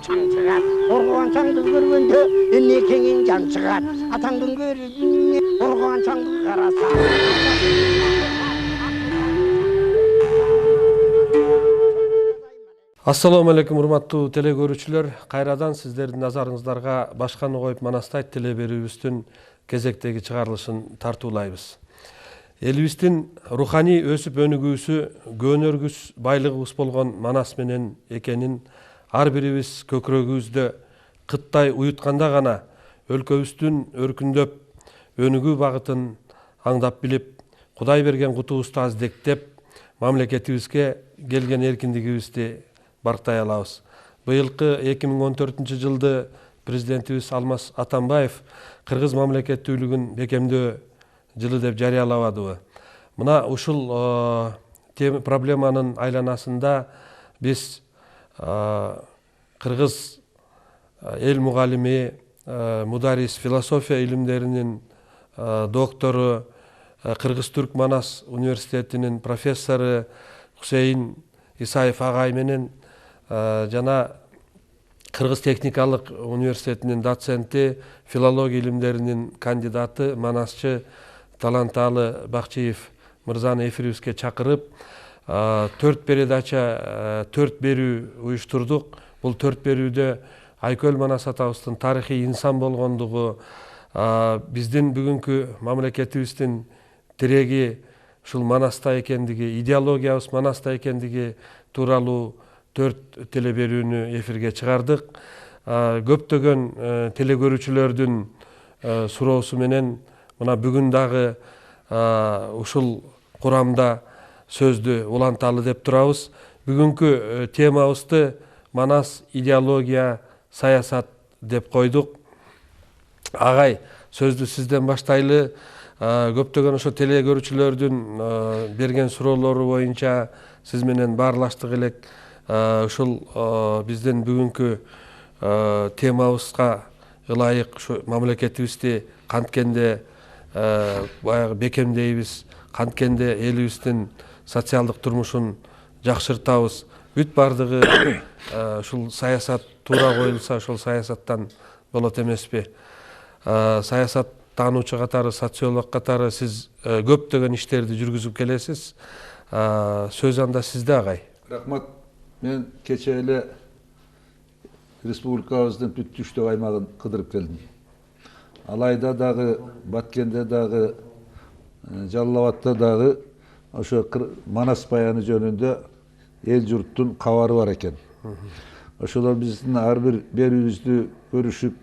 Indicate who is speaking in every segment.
Speaker 1: çaң çıgar. Organ çaңды көргөндө эмне кеңин жан чыгар. Атаңдын көрүнүне орган çaңды караса.
Speaker 2: Assalamu alaikum урматтуу теле көрүүчүлөр. Кайрадан сиздердин назарыңыздарга башканы коюп Манастайт теле берүүбүздүн кезектеги чыгарылышын тартуулайбыз. Элибиздин руханий өсүп өнүгүүсү, көнөргүс байлыгыбыз болгон Манас менен экенин ар бирибиз көкүрөгүбүздө кыттай уютканда гана өлкөбүздүн өркүндөп өнүгүү багытын аңдап билип, Кудай берген кутубузду аздектеп, мамлекетибизге келген эркиндигибизди барктай алабыз. Быйылкы 2014-жылды президентибиз Алмаз Атамбаев кыргыз мамлекеттүүлүгүн бекемдөө жылы деп жарыялабадыбы. Мына ушул проблеманын айланасында биз кыргыз эл мугалими, мударис, философия илимдеринин доктору, Кыргыз-Түрк Манас университетинин профессору Хусейин Исаев агай менен жана Кыргыз техникалык университетинин доценти, филология илимдеринин кандидаты, манасчы Таланталы Бакчиев мырзаны эфирибизге чакырып, 4 передача, 4 берүү уюштурдук. Бул 4 берүүдө Айкөл Манас атабыздын тарыхый инсан болгондугу, биздин бүгүнкү мамлекетибиздин тиреги ушул Манаста экендиги, идеологиябыз Манаста экендиги тууралуу 4 теле берүүнү эфирге чыгардык. Көптөгөн теле көрүүчүлөрдүн суроосу менен мына бүгүн дагы ушул курамда сөздү уланталы деп турабыз. Бүгүнкү темабызды Манас, идеология, саясат деп койдук. Агай, сөздү сизден баштайлы. Көптөгөн ошо теле көрүүчүлөрдүн берген суроолору боюнча сиз менен баарлаштык элек. Ушул биздин бүгүнкү темабызга ылайык ушу мамлекетибизди канткенде баягы бекемдейбиз, канткенде элибиздин социалдык турмушун жакшыртабыз. Бүт бардыгы ушул саясат туура коюлса, ошол саясаттан болот эмеспи? Саясат таануучу катары, социолог катары сиз көптөгөн иштерди жүргүзүп келесиз. Сөз анда сизде, агай.
Speaker 3: Рахмат. Мен кече эле республикабыздын бүт түштүк аймагын кыдырып келдим. Алайда дагы, Баткенде дагы, Жалал Абадта дагы ошо Манас баяны жөнүндө эл журттун кабары бар экен. Ошолор биздин ар бир берүүбүздү көрүшүп,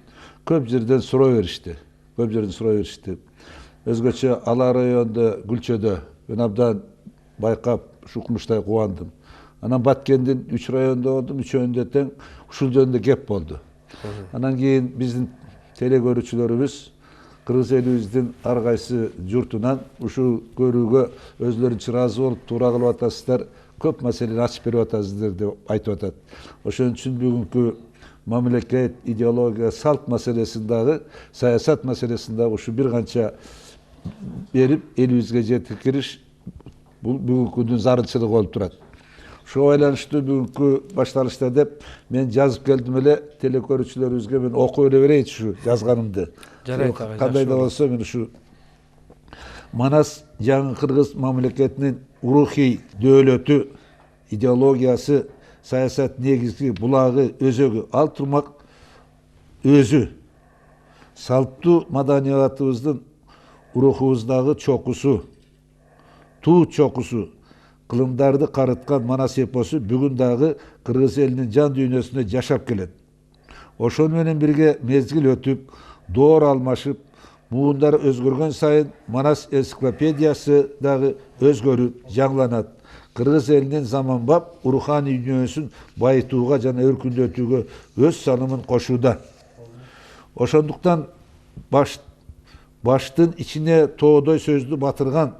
Speaker 3: көп жерден суроо беришти. Өзгөчө Ала районунда Гүлчөдө мен абдан байкап, укмуштай кубандым. Анан Баткендин 3 районунда болдум, үчөөндө тең ушул жөнүндө кеп болду. Анан кийин биздин теле көрүүчүлөрүбүз кыргыз элибиздин ар кайсы журтунан ушул көрүүгө өзлөрүнчө ыраазы болуп туура кылып атасыздар, көп маселени ачып берип атасыздар деп айтып атат. Ошон үчүн бүгүнкү мамлекет, идеология, салт маселесин дагы, саясат маселесин дагы ушу бир канча берип элибизге жеткириш бул бүгүнкү күндүн зарылчылыгы болуп турат. Ошого байланыштуу бүгүнкү башталышта деп мен жазып келдим эле, теле көрүүчүлөрүбүзгө мен окуп эле берейинчи ушу жазганымды.
Speaker 2: Жарайт агай.
Speaker 3: Кандай да болсо мен ушу Манас жаңы кыргыз мамлекетинин рухий дөөлөтү, идеологиясы, саясат негизги булагы, өзөгү, ал турмак өзү. Салттуу маданиятыбыздын рухубуздагы чокусу, туу чокусу, кылымдарды карыткан Манас эпосу бүгүн дагы кыргыз элинин жан дүйнөсүндө жашап келет. Ошону менен бирге мезгил өтүп, доор алмашып, муундар өзгөргөн сайын Манас энциклопедиясы дагы өзгөрүп, жаңланат. Кыргыз элинин заманбап руханий дүйнөсүн байытууга жана өркүндөтүүгө өз санымын кошууда. Ошондуктан баштын ичине тоодой сөздү батырган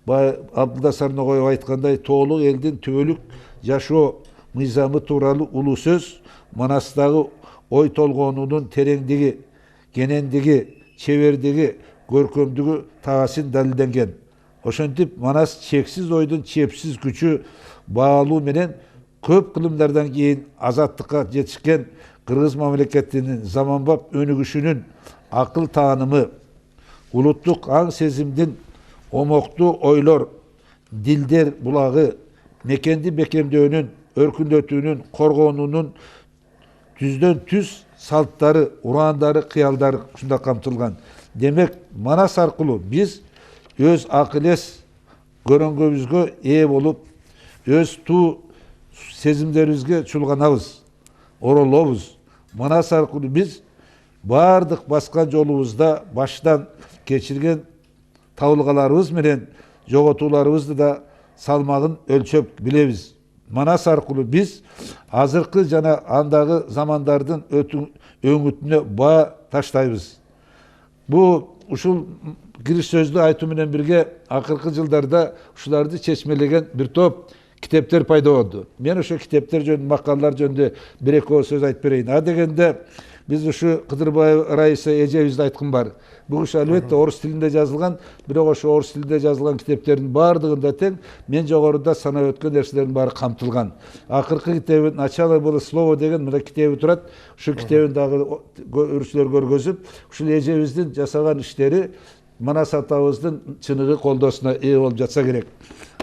Speaker 3: Абдылда Сарногоев айткандай, тоолук элдин түбөлүк жашоо мыйзамы тууралуу улуу сөз Манастагы ой толгонуунун тереңдиги, кенендиги, чебердиги, көркөмдүгү таасын далилденген. Ошентип Манас чексиз ойдун чепсиз күчү, баалуу менен көп кылымдардан кийин азаттыкка жетишкен кыргыз мамлекетинин заманбап өнүгүшүнүн акыл таанымы, улуттук аң сезимдин омоктуу ойлор, дилдер булагы, мекенди бекемдөөнүн, өркүндөтүүнүн, коргоонунун түздөн түз салттары, ураандары, кыялдары ушунда камтылган. Демек, Манас аркылуу биз өз акыл эс көрөнгөбүзгө ээ болуп, өз туу сезимдерибизге чулганабыз, оролобуз. Манас аркылуу биз бардык баскан жолубузда баштан кечирген табылгаларыбыз менен жоготууларыбызды да салмагын өлчөп билебиз. Манас аркылуу биз азыркы жана андагы замандардын өңүтүнө баа таштайбыз. Бу ушул кириш сөздү айтуу менен бирге акыркы жылдарда ушуларды чечмелеген бир топ китептер пайда болду. Мен ошо китептер жөнүндө, макалалар жөнүндө бир экөө сөз айтып берейин. А дегенде биз ушу Кыдырбаева Раиса эжебизди айткым бар. Бул ушу албетте орус тилинде жазылган, бирок ошо орус тилинде жазылган китептердин баардыгында тең мен жогоруда санап өткөн нерселердин баары камтылган. Акыркы китебин «Начало было слово» деген мына китеби турат. Ушу китебин дагы өрүчүлөр көргөзүп, ушул эжебиздин жасаган иштери Манас атабыздын чыныгы колдоосуна ээ болуп жатса керек.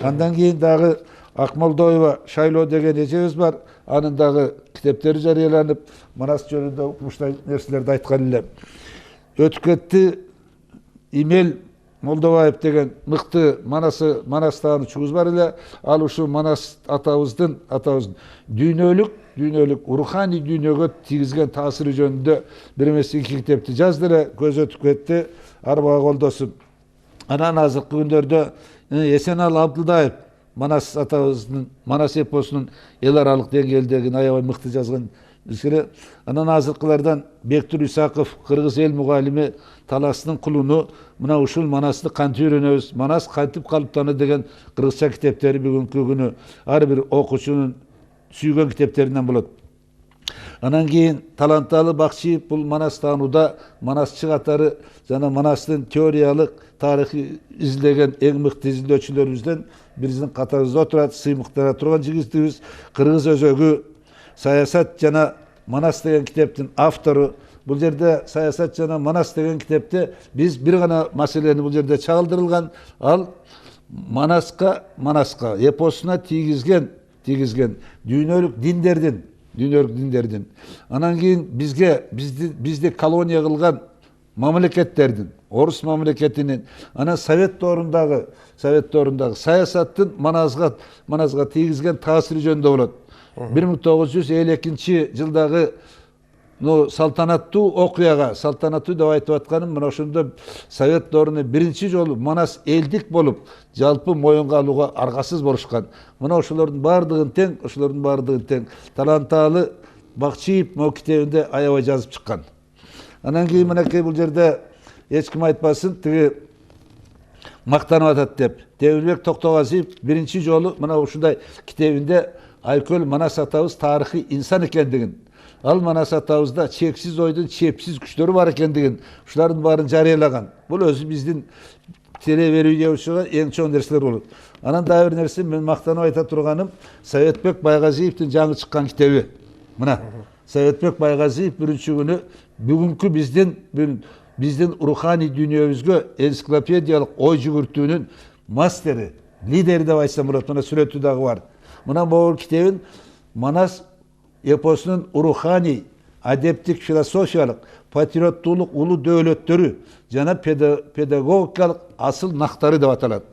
Speaker 3: Андан кийин дагы Акмолдоева Шайлоо деген эжебиз бар. Анын дагы китептери жарыяланып, Манас жөнүндө ушундай нерселерди айткан эле. Өтүп кетти Имел Молдобаев деген мыкты Манас таануучубуз бар эле. Ал ушу Манас атабыздын дүйнөлүк руханий дүйнөгө тийгизген таасири жөнүндө бир эмес эки китепти жазды эле. Көз өтүп кетти. Арбага колдосуп. Анан азыркы күндөрдө Эсеналы Абдылдаев Манас атабыздын Манас эпосунун эл аралык деңгээлдеги аябай мыкты жазган киши. Анан азыркылардан Бектур Исаков, кыргыз эл мугалими, Таластын кулуну, мына ушул Манасты кантип үйрөнөбүз, Манас кантип калыптанды деген кыргызча китептери бүгүнкү күнү ар бир окуучунун сүйгөн китептеринен болот. Анан кийин Таланталы Бакчиев бул Манас таанууда Манасчы катары жана Манастын теориялык тарыхы изилдеген эң мыкты изилдөөчүлөрүбүздөн биринин катарыбызда отурат, сыймыктана турган жигитибиз, кыргыз өзөгү Саясат жана Манас деген китептин автору. Бул жерде Саясат жана Манас деген китепте биз бир гана маселени бул жерде чагылдырылган. Ал Манаска эпосуна тийгизген дүйнөлүк диндердин. Анан кийин бизди колония кылган мамлекеттердин, орус мамлекетинин, анан Совет доорундагы саясаттын Манасга тийгизген таасири жөнүндө болот. 1952 жылдагы салтанаттуу окуяга, салтанаттуу деп айтып атканым мына ошондо Совет доорунда биринчи жолу Манас элдик болуп, жалпы моюнга алууга аргасыз болушкан. Мына ошолордун баардыгын тең Таланталы Бакчиев могу китебинде аябай жазып чыккан. Анан кийин мынакей бул жерде эч ким айтпасын, тиги мактанып атат деп. Темирбек Токтогазиев биринчи жолу мына ушундай китебинде Айкөл Манас атабыз тарыхый инсан экендигин, ал Манас атабызда чексиз ойдун чепсиз күчтөрү бар экендигин, ушулардын баарын жарыялаган. Бул өзү биздин телеверүүчүгө эң чоң нерселер болот. Анан дагы бир нерсе мен мактанып айта турганым Советбек Байгазиевдин жаңы чыккан китеби. Мына Советбек Байгазиев биринчи күнү бүгүнкү биздин руханий дүйнөбүзгө энциклопедиялык ой жүгүртүүнүн мастери, лидери деп айтсам болот. Мына сүрөтү дагы бар. Мына бул китебин Манас эпосунун руханий, адептик, философиялык, патриоттуулук улуу дөөлөттөрү жана педагогикалык асыл нактары деп аталат.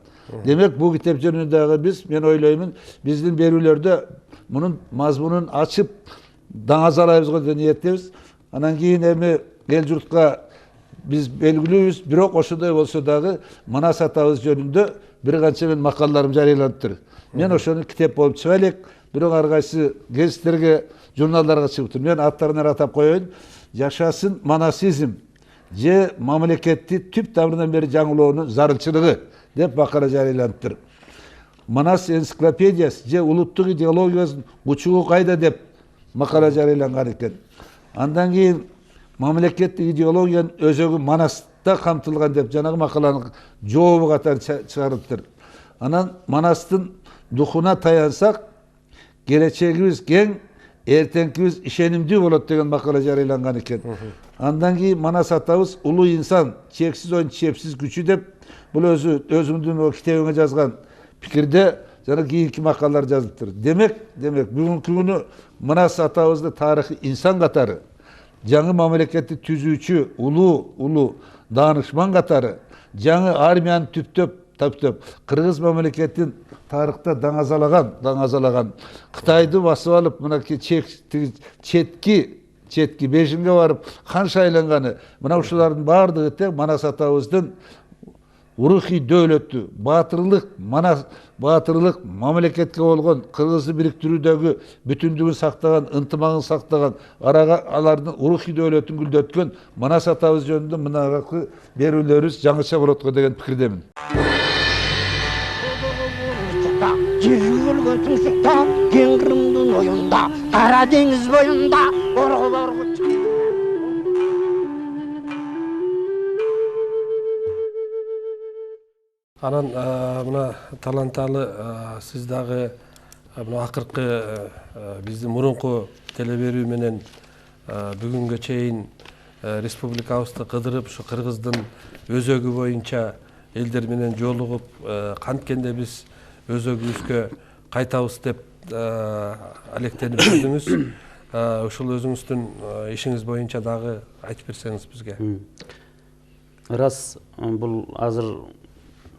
Speaker 3: Демек бул китеп жөнүндө мен ойлоймун, биздин берүүлөрдө мунун мазмунун ачып даңазалайбызга деп ниеттебиз. Анан кийин эми эл журтка биз белгилүүбүз, бирок ошондой болсо дагы Манас атабыз жөнүндө бир канча мен макалаларым жарыяланыптыр. Мен ошону китеп болуп чыга элек, бирок ар кайсы гезиттерге, журналдарга чыгыптыр. Мен аттарын атап коеюн. Жашасын манасизм же мамлекетти түп тамырынан бери жаңылоонун зарылчылыгы деп макала жарыяланыптыр. Манас энциклопедиясы же улуттук идеологиянын учугу кайда деп макала жарыяланган экен. Андан кийин мамлекеттик идеологиянын өзөгү Манаста камтылган деп жанагы макаланын жообу катары чыгарылыптыр. Анан Манастын духуна таянсак, geleceğimiz gen, ertenkimiz işenimdi bolot деген makala jarıylangан eкен. Andan keyin Manas atabız ulu insan, çeksiz oyun, çepsiz gücü dep бұл өзүмдүн o kitabıma жазган pikirde жана кийинки макалалар жазылыптыр. Демек бүгүнкү күнү Manas атабызды тарыхый инсан катары, жаңы мамлекетти түзүүчү улуу данышман катары, жаңы армияны таптап Кыргыз мамлекетин тарыхта даңазалаган Кытайды басып алып мынакей четки бешимге барып канша айланганы мына ушулардын баардыгы тең Манас атабыздын урухий дөөлөтү, батырлык мамлекетке болгон Кыргызды бириктирүүдөгү бүтүндүгүн сактаган, ынтымагын сактаган, алардын урухий дөөлөтүн гүлдөткөн Манас атабыз жөнүндө мынакы берүүлөрүбүз жаңыча болот го деген пикирдемин.
Speaker 1: Жүргөлгөн тумсукта, кең Кырымдын оюнда, Кара деңиз боюнда, оргулорго
Speaker 2: Анан мына таланталы сиз дагы мына акыркы биздин мурунку телеберүү менен бүгүнгө чейин республикабызды кыдырып ушу Кыргыздын өзөгү боюнча элдер менен жолугуп канткенде биз өзөгүбүзгө кайтабыз деп алектенип жүрдүңүз. Ушул өзүңүздүн ишиңиз боюнча дагы айтып берсеңиз бизге.
Speaker 4: Рас бул азыр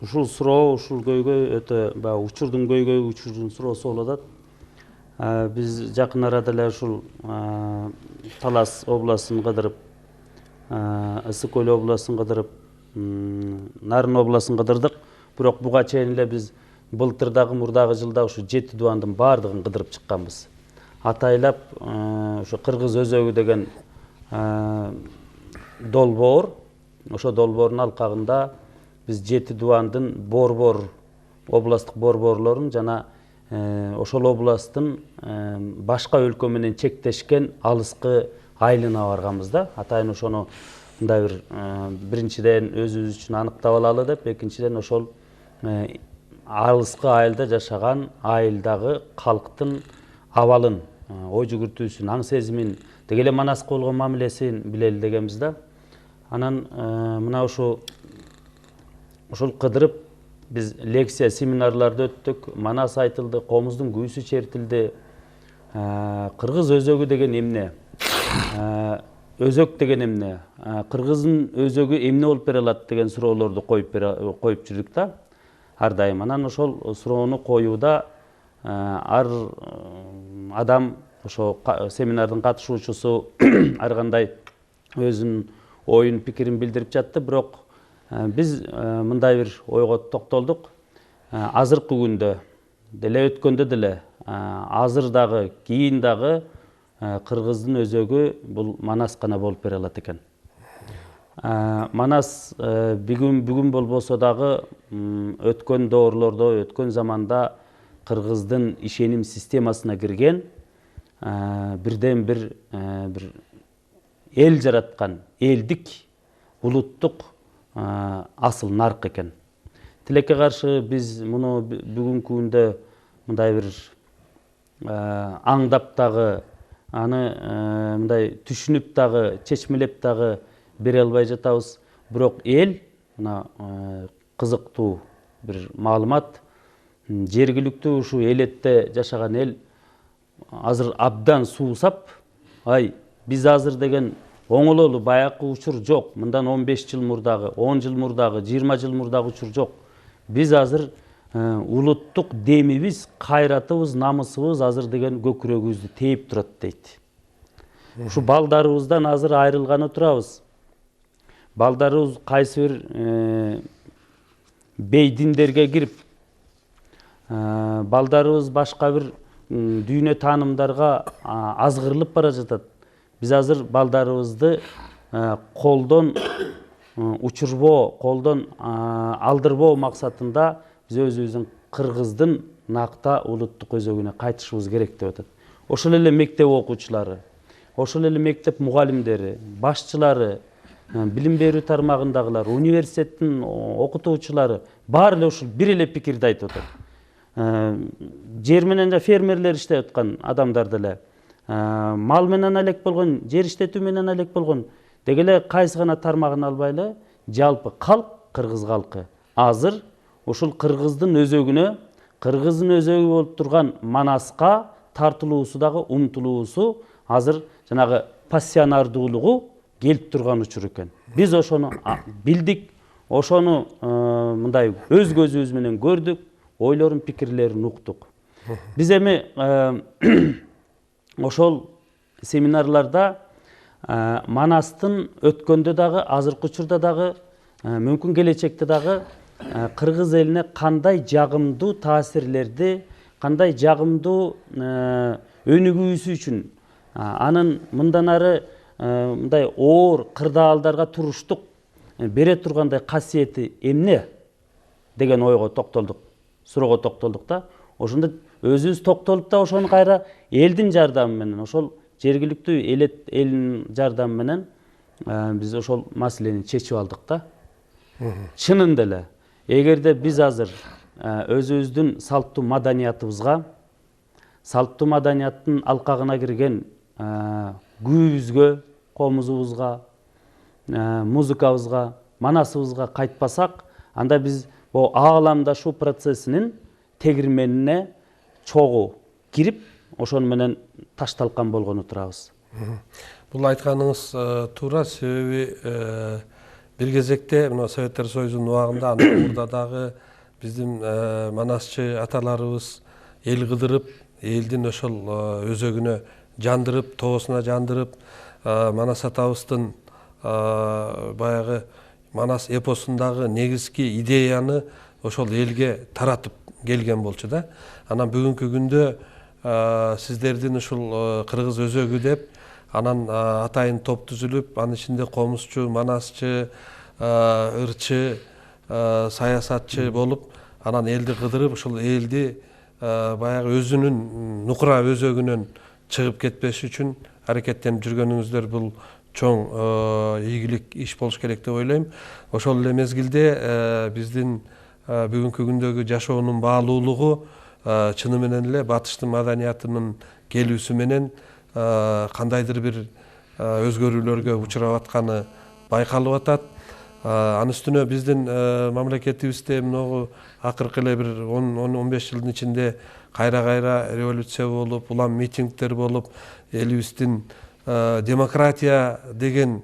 Speaker 4: ушул суроо, ушул көйгөй өтө баягы учурдун көйгөйү, учурдун суроосу болуп атат. Биз жакын арада эле ушул Талас областын кыдырып, Ысык көл областын кыдырып, Нарын областын кыдырдык. Бирок буга чейин эле биз былтырдагы, мурдагы жылда ушу 7 дубандын баардыгын кыдырып чыкканбыз. Атайлап ушу Кыргыз өзөгү деген долбоор, ошо долбоордун алкагында биз 7 дубандын областтык борборлорун жана ошол областтын башка өлкө менен чектешкен алыскы айылына барганбыз да. Атайын ошону мындай бир биринчиден өзүбүз үчүн аныктап алалы деп, экинчиден ошол алыскы айылда жашаган айылдагы калктын абалын, ой жүгүртүүсүн, аң сезимин, деги эле Манаска болгон мамилесин билели дегенбиз да. Анан мына ушул кыдырып биз лекция, семинарларды өттүк, Манас айтылды, комуздун күйүсү чертилди. Кыргыз өзөгү деген эмне? Өзөк деген эмне? Кыргыздын өзөгү эмне болуп бере алат деген суроолорду коюп жүрдүк да. Ар дайым. Анан ошол суроону коюуда ар адам, ошо семинардын катышуучусу ар кандай өзүнүн оюн, пикирин билдирип жатты. Бирок биз мындай бир ойго токтолдук. Азыркы күндө деле, өткөндө деле, азыр дагы, кийин дагы Кыргыздын өзөгү бул Манас гана болуп бере алат экен. Манас бүгүн болбосо дагы өткөн доорлордо, өткөн заманда Кыргыздын ишеним системасына кирген бирден бир эл жараткан, элдик, улуттук асыл нарк экен. Тилекке каршы биз муну бүгүнкү күндө мындай бир аңдап дагы, аны мындай түшүнүп дагы, чечмелеп дагы бере албай жатабыз. Бирок эл, мына кызыктуу бир маалымат, жергиликтүү ушу элетте жашаган эл азыр абдан суусап, биз азыр деген оңололу баягы учур жок. Мындан 15 жыл мурдагы, 10 жыл мурдагы, 20 жыл мурдагы учур жок. Биз азыр улуттук демибиз, кайратыбыз, намысыбыз азыр деген көкүрөгүбүздү тээп турат дейт. Ушу балдарыбыздан азыр айрылганы турабыз. Балдарыбыз кайсы бир бейдиндерге кирип, балдарыбыз башка бир дүйнө таанымдарга азгырылып бара жатат. Биз азыр балдарыбызды колдон учурбоо, колдон алдырбоо максатында биз өзүбүздүн Кыргыздын накта улуттук өзөгүнө кайтышыбыз керек деп атат. Ошол эле мектеп окуучулары, ошол эле мектеп мугалимдери, башчылары, билим берүү тармагындагылар, университеттин окутуучулары баары эле ушул бир эле пикирди айтып атат. жер менен да фермерлер иштеп аткан адамдар деле мал менен алек болгон, жер иштетүү менен алек болгон деги эле кайсы гана тармагын албайлы жалпы калк, кыргыз калкы азыр ушул кыргыздын өзөгүнө, кыргыздын өзөгү болуп турган Манаска тартылуусу дагы умтулуусу азыр жанагы пассионардуулугу келип турган учур экен. Биз ошону билдик, ошону мындай өз көзүбүз менен көрдүк, ойлорун, пикирлерин уктук. Биз эми ошол семинарларда Манастын өткөндө дагы, азыркы учурда дагы, мүмкүн келечекте дагы кыргыз элине кандай жагымдуу таасирлерди, кандай жагымдуу өнүгүүсү үчүн анын мындан ары мындай оор кырдаалдарга туруштук бере тургандай касиети эмне деген ойго токтолдук, суроого токтолдук да. Ошондо өзүбүз токтолуп да ошону кайра элдин жардамы менен, ошол жергиликтүү элдин жардамы менен биз ошол маселени чечип алдык да. Чынында эле эгерде биз азыр өзүбүздүн салттуу маданиятыбызга, салттуу маданияттын алкагына кирген күүбүзгө, комузубузга, музыкабызга, манасыбызга кайтпасак, анда биз ааламдашуу процессинин тегирменине чогуу кирип, ошону менен ташталкан болгону турабыз.
Speaker 2: Бул айтканыңыз туура, себеби бир кезекте мына Советтер Союзунун убагында аны мурда дагы биздин манасчы аталарыбыз эл кыдырып, элдин ошол өзөгүнө жандырып, тоосуна жандырып, Манас атабыздын баягы Манас эпосундагы негизги идеяны ошол элге таратып келген болчу да. Анан бүгүнкү күндө сиздердин ушул кыргыз өзөгү деп анан атайын топ түзүлүп, анын ичинде комузчу, манасчы, ырчы, саясатчы болуп, анан элди кыдырып, ушул элди баягы өзүнүн нукура өзөгүнөн чыгып кетпеш үчүн аракеттенип жүргөнүңүздөр бул чоң ийгилик иш болуш керек деп ойлойм. Ошол эле мезгилде биздин бүгүнкү күндөгү жашоонун баалуулугу чыны менен эле батыштын маданиятынын келүүсү менен кандайдыр бир өзгөрүүлөргө учурап атканы байкалып атат. Анын үстүнө биздин мамлекетибизде могу акыркы эле бир 10-15 жылдын ичинде кайра революция болуп, улам митингдер болуп, элибиздин демократия деген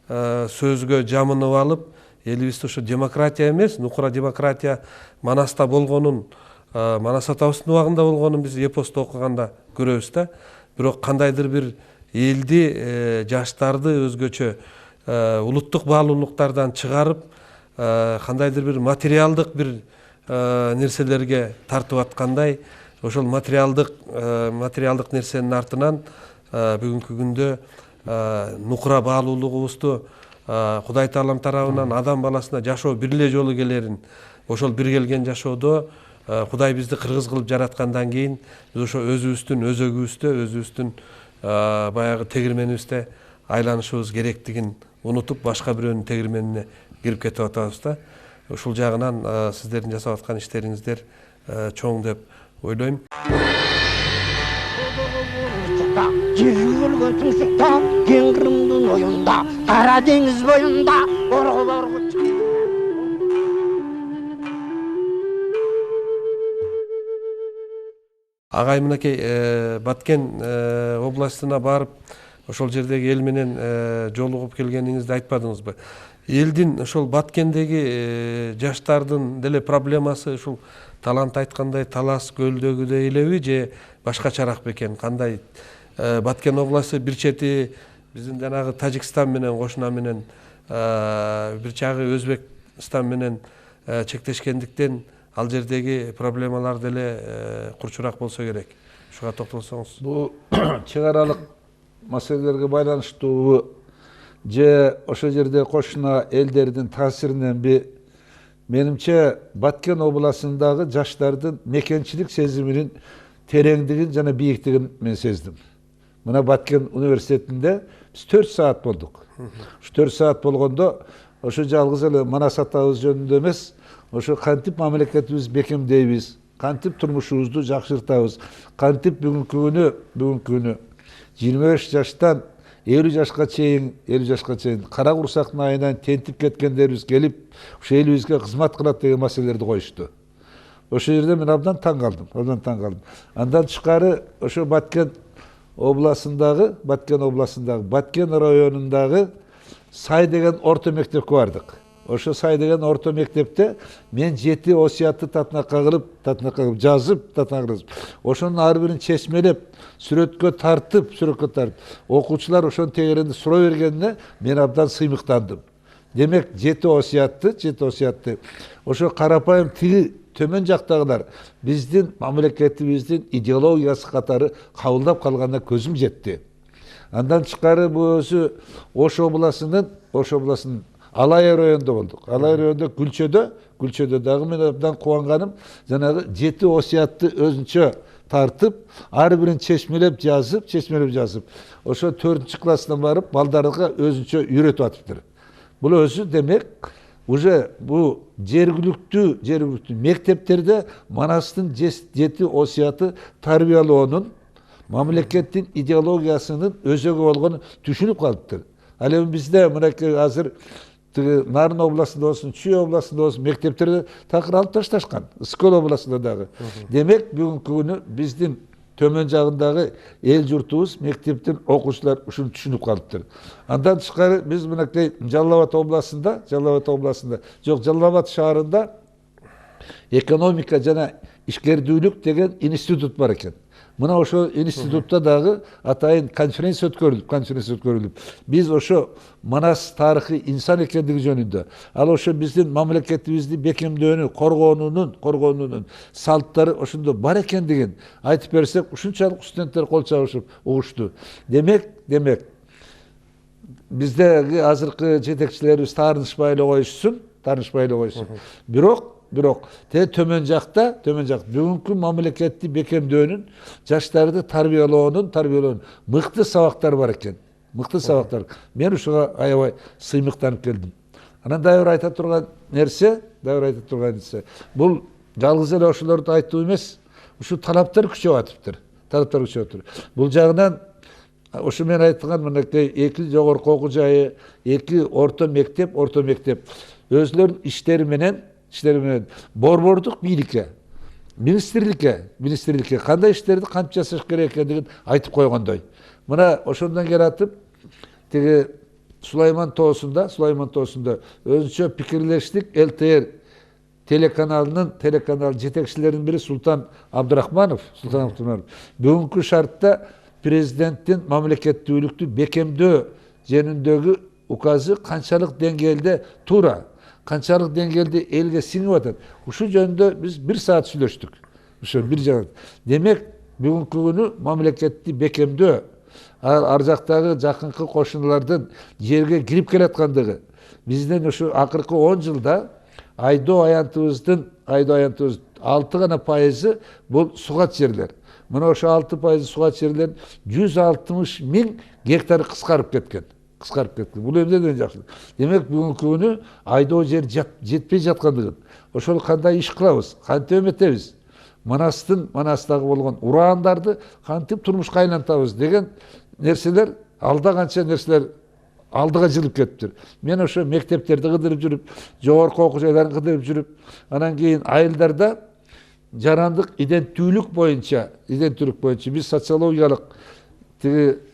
Speaker 2: сөзгө жамынып алып, элибизде ошо демократия эмес, нукура демократия Манаста болгонун, Манас атабыздын убагында болгонун биз эпосту окуганда көрөбүз да. Бирок кандайдыр бир элди, жаштарды өзгөчө улуттук баалуулуктардан чыгарып, кандайдыр бир материалдык бир нерселерге тартып аткандай, ошол материалдык нерсенин артынан бүгүнкү күндө нукура баалуулугубузду Кудай Таалам тарабынан адам баласына жашоо бир эле жолу келерин, ошол бир келген жашоодо Кудай бизди кыргыз кылып жараткандан кийин биз ошо өзүбүздүн өзөгүбүздө, өзүбүздүн баягы тегирменибизде айланышыбыз керектигин унутуп, башка бирөөнүн тегирменине кирип кетип атабыз да. Ушул жагынан сиздердин жасап аткан иштериңиздер чоң деп ойлойм.
Speaker 1: Жер өлгөн тумсукта, кең Кырымдын оюнда, Кара деңиз боюнда, оргулорго
Speaker 2: Агай мынакей Баткен областына барып, ошол жердеги эл менен жолугуп келгениңизди айтпадыңызбы? Элдин ошол Баткендеги жаштардын деле проблемасы ушул талант айткандай Талас көлдөгүдөй элеби же башкачараак бекен? Кандай? Баткен областы бир чети биздин жанагы Тажикстан менен кошуна менен, бир жагы Өзбекстан менен чектешкендиктен ал жердеги проблемалар деле курчураак болсо керек. Ушуга токтолсоңуз.
Speaker 3: Бул чек аралык маселелерге байланыштуу же ошол жерде кошуна элдердин таасириненби, менимче Баткен областындагы жаштардын мекенчилик сезиминин тереңдигин жана бийиктигин мен сездим. Мына Баткен университетинде биз 4 саат болдук. Ушу 4 саат болгондо ошо жалгыз эле Манас атабыз жөнүндө эмес, ошо кантип мамлекетибиз бекемдейбиз, кантип турмушубузду жакшыртабыз, кантип бүгүнкү күнү 25 жаштан 50 жашка чейин кара курсактын айынан тентип кеткендерибиз келип ушу элибизге кызмат кылат деген маселелерди коюшту. Ошол жерде мен абдан таң калдым. Андан тышкары ошо Баткен областындагы Баткен районундагы Сай деген орто мектепке бардык. Ошо Сай деген орто мектепте мен 7 осуятты татынакка кылып жазып, ошонун ар бирин чечмелеп, сүрөткө тартып, окуучулар ошонун тегерегинде суроо бергенине мен абдан сыймыктандым. Демек 7 осуятты ошо карапайым тиги төмөн жактагылар биздин мамлекетибиздин идеологиясы катары кабылдап калганына көзүм жетти. Андан тышкары бул өзү Ош областынын Алай районунда болдук. Алай районунда Гүлчөдө дагы мен абдан кубанганым, жанагы 7 осуятты өзүнчө тартып, ар бирин чечмелеп жазып, ошо 4-класстан барып балдарга өзүнчө үйрөтүп атыптыр. Бул өзү демек уже бул жергиликтүү мектептерде Манастын 7 осуятты тарбиялоонун мамлекеттин идеологиясынын өзөгү болгонун түшүнүп калыптыр. Ал эми бизде мынакей азыр Нарын областында болсун, Чүй областында болсун мектептерде такыр алып ташташкан. Скол областында дагы. Демек бүгүнкү күнү биздин төмөн жагындагы эл журтубуз, мектептин окуучулар ушуну түшүнүп калыптыр. Андан тышкары биз мынакей Жалал Абад шаарында экономика жана ишкердүүлүк деген институт бар экен. Мына ошо институтта дагы атайын конференция өткөрүлүп, биз ошо Манас тарыхый инсан экендиги жөнүндө, ал ошо биздин мамлекетибизди бекемдөөнү, коргоонунун салттары ошондо бар экендигин айтып берсек, ушунчалык студенттер кол чабышып угушту. Демек биздеги азыркы жетекчилерибиз таарынышпай эле коюшсун. Бирок төмөн жакта бүгүнкү мамлекетти бекемдөөнүн, жаштарды тарбиялоонун мыкты сабактар бар экен. Мен ушуга аябай сыймыктанып келдим. Анан дагы бир айта турган нерсе, бул жалгыз эле ошолорду айтуу эмес, ушу талаптар күчөп атыптыр. Бул жагынан ошо мен айткан мынакей 2 жогорку окуу жайы, 2 орто мектеп өзлөрүнүн иштери менен борбордук бийликке, министрликке кандай иштерди кантип жасаш керек экендигин айтып койгондой. Мына ошондон келатып, тиги Сулайман тоосунда өзүнчө пикирлештик ЛТР телеканал жетекчилеринин бири Султан Абдурахманов бүгүнкү шартта президенттин мамлекеттүүлүктү бекемдөө жөнүндөгү указы канчалык деңгээлде туура, канчалык деңгээлде элге сиңип атат. Ушул жөнүндө биз 1 саат сүйлөштүк. Ошо бир жагы. Демек бүгүнкү күнү мамлекетти бекемдөө, ар жактагы жакынкы кошуналардын жерге кирип келаткандыгы, биздин ошо акыркы 10 жылда айдоо аянтыбыздын 6 гана пайызы бул сугат жерлер. Мына ошо 6% сугат жерлерин 160 000 гектар кыскарып кеткен. Бул эмнеден жакшы? Демек бүгүнкү күнү айдоо жер жетпей жаткандыгын, ошол кандай иш кылабыз, кантип эметебиз? Манастагы болгон ураандарды кантип турмушка айлантабыз деген нерселер, алда канча нерселер алдыга жылып кетиптир. Мен ошо мектептерди кыдырып жүрүп, жогорку окуу жайларын кыдырып жүрүп, анан кийин айылдарда жарандык иденттүүлүк боюнча биз социологиялык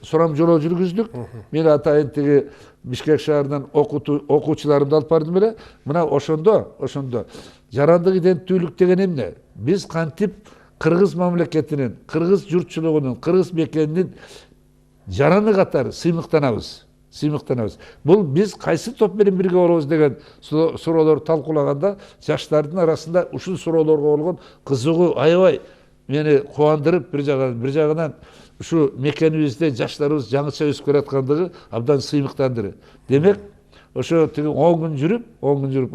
Speaker 3: сурамжылоо жүргүздүк. Мен атайын Бишкек шаарынан окуучуларымды алып бардым эле. Мына ошондо жарандык иденттүүлүк деген эмне? Биз кантип кыргыз мамлекетинин, кыргыз журтчулугунун, кыргыз мекенинин жараны катары сыймыктанабыз. Бул биз кайсы топ менен бирге болобуз деген суроолорду талкуулаганда, жаштардын арасында ушул суроолорго болгон кызыгуу аябай мени кубандырып, бир жагынан ушу мекенибизде жаштарыбыз жаңыча өсүп келаткандыгы абдан сыймыктандырды. Демек, ошо 10 күн жүрүп,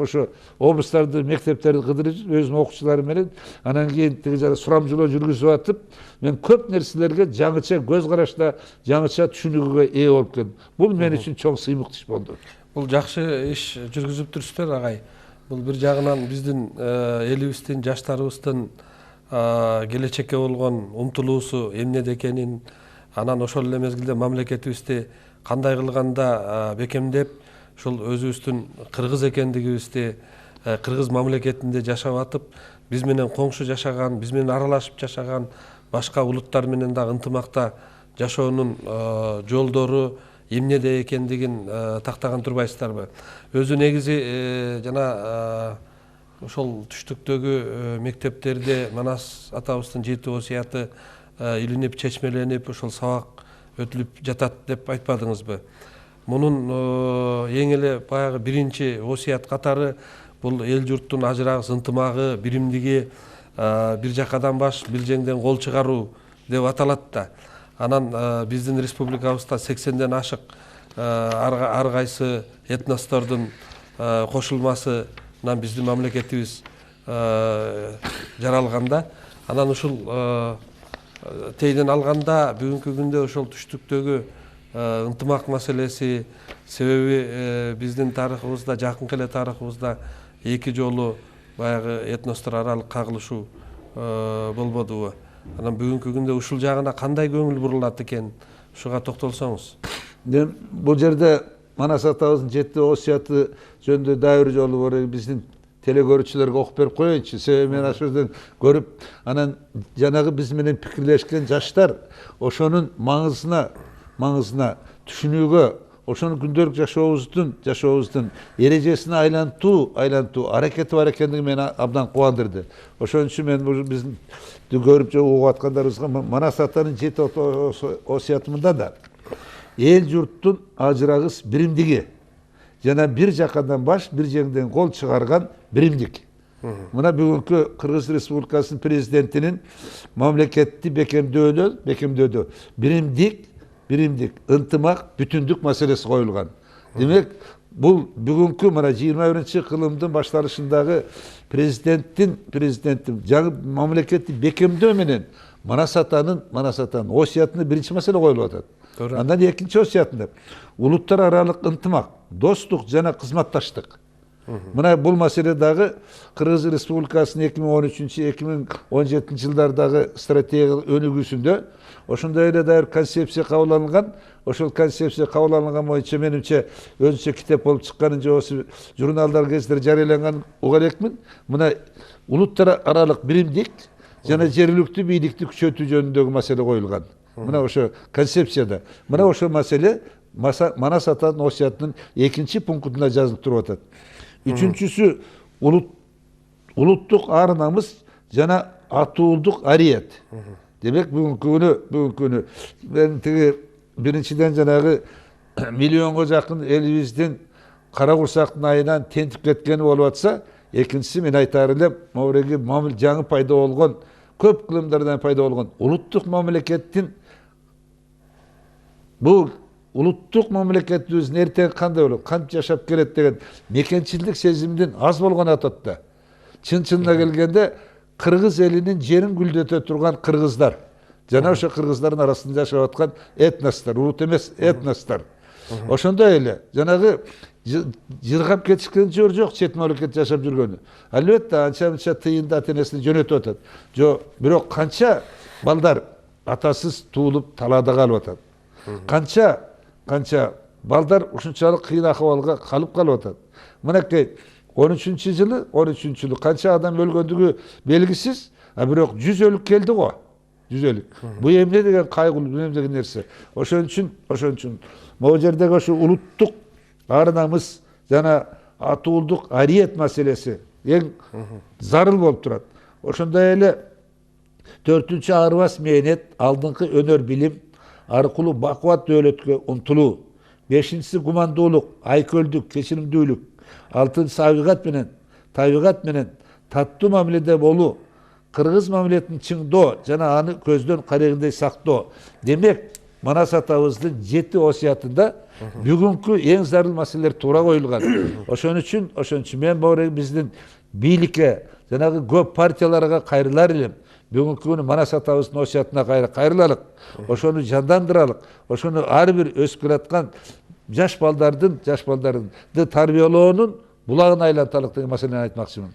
Speaker 3: ошо облустарды, мектептерди кыдырып, өзүнүн окуучулары менен, анан кийин сурамжылоо жүргүзүп атып, мен көп нерселерге жаңыча көз карашта, жаңыча түшүнүгүгө ээ болуп келдим. Бул мен үчүн чоң сыймык иш болду.
Speaker 2: Бул жакшы иш жүргүзүп турсуздар, агай. Бул бир жагынан биздин элибиздин, жаштарыбыздын келечекке болгон умтулуусу эмнеде экенин, анан ошол эле мезгилде мамлекетибизди кандай кылганда бекемдеп ушул өзүбүздүн кыргыз экендигибизди, кыргыз мамлекетинде жашап атып, биз менен коңшу жашаган, биз менен аралашып жашаган башка улуттар менен дагы ынтымакта жашоонун жолдору эмнеде экендигин тактаган турбайсыздарбы? Өзү негизи жана ошол түштүктөгү мектептерде Манас атабыздын 7 осуяты илинип, чечмеленип, ошол сабак өтүлүп жатат деп айтпадыңызбы? Мунун эң эле баягы биринчи осуят катары бул эл журттун ажырагыс ынтымагы, биримдиги, бир жакадан баш, бир жеңден кол чыгаруу деп аталат да. Анан биздин республикабызда 80ден ашык ар кайсы этностордун кошулмасынан биздин мамлекетибиз жаралганда, анан ушул тейден алганда бүгүнкү күндө ошол түштүктөгү ынтымак маселеси, себеби биздин тарыхыбызда, жакынкы эле тарыхыбызда эки жолу баягы этностор аралык кагылышуу болбодубу? Анан бүгүнкү күндө ушул жагына кандай көңүл бурулат экен, ушуга токтолсоңуз.
Speaker 3: Бул жерде Манас атабыздын 7 осуяты жөнүндө дагы бир жолу биздин телекөрүүчүлөргө окуп берип коеюнчу. Себеби мен ошол жерден көрүп, анан жанагы биз менен пикирлешкен жаштар ошонун маңызына түшүнүүгө, ошонун күндөлүк жашообуздун эрежесине айлантуу аракети бар экендиги мени абдан кубандырды. Ошон үчүн мен биздин көрүп угуп аткандарыбызга Манас атанын 7 осуятында да эл журттун ажырагыс биримдиги жана бир жакадан баш, бир жеңден кол чыгарган биримдик. Мына бүгүнкү Кыргыз Республикасынын президентинин мамлекетти бекемдөөдө биримдик, ынтымак, бүтүндүк маселеси коюлган. Демек, бул бүгүнкү мына 21 кылымдын башталышындагы президенттин жаңы мамлекетти бекемдөө менен Манас атанын осуятына биринчи маселе коюлуп атат. Андан экинчи осуятында улуттар аралык ынтымак, достук жана кызматташтык. Мына бул маселе дагы Кыргыз Республикасынын 2013-2017 жылдардагы стратегиялык өнүгүүсүндө ошондой эле дайыр концепция кабыл алынган. Ошол концепция кабыл алынган боюнча менимче өзүнчө китеп болуп чыкканын же осы журналдар кездер жарыяланганын уга элекмин. Мына улуттар аралык биримдик жана жергиликтүү бийликти күчөтүү жөнүндөгү маселе коюлган. Мына ошо концепцияда. Мына ошол маселе Манас атанын осуятынын экинчи пунктунда жазылып туруп атат. Үчүнчүсү улуттук ар намыс жана атуулдук ариет. Демек бүгүнкү күнү мен тиги биринчиден жанагы миллионго жакын элибиздин кара курсактын айынан тентип кеткени болуп атса, экинчиси мен айтаар элем, могуреги жаңы пайда болгон, көп кылымдардан пайда болгон улуттук мамлекеттин бул улуттук мамлекетибиздин эртең кандай болот, кантип жашап келет деген мекенчилдик сезимдин аз болгону атат да. Чын-чынына келгенде кыргыз элинин жерин гүлдөтө турган кыргыздар жана ошо кыргыздардын арасында жашап аткан этностор, улут эмес этностор. Ошондой эле жанагы жыргап кетишкен жер жок, чет мамлекет жашап жүргөнү. Албетте анча-мынча тыйынды ата-энесине жөнөтүп атат. Бирок канча балдар атасыз туулуп талаада калып атат. Канча балдар ушунчалык кыйын акыбалга калып атат. Мынакей 13-жылы канча адам өлгөндүгү белгисиз, бирок 100 өлүк келди го. 100 өлүк. Бул эмне деген кайгылуу, эмне деген нерсе. Ошон үчүн могу жердеги ошо улуттук ар намыс жана атуулдук ариет маселеси эң зарыл болуп турат. Ошондой эле 4-чү арыбас мээнет, алдыңкы өнөр билим аркылуу бакубат дөөлөткө умтулуу. 5-чиси гумандуулук, айкөлдүк, кечиримдүүлүк. 6-чысы табигат менен таттуу мамиледе болуу. Кыргыз мамилетин чыңдоо жана аны көздөн карегиндей сактоо. Демек, Манас атабыздын 7 осуятында бүгүнкү эң зарыл маселелер туура коюлган. Ошон үчүн мен баары биздин бийликке, жанагы көп партияларга кайрылар элем. Бүгүнкү күнү Манас атабыздын осуятына кайрылалык. Ошону жандандыралык. Ошону ар бир өсүп келаткан жаш балдарды тарбиялоонун булагын айланталык деген маселени айтмакчымын.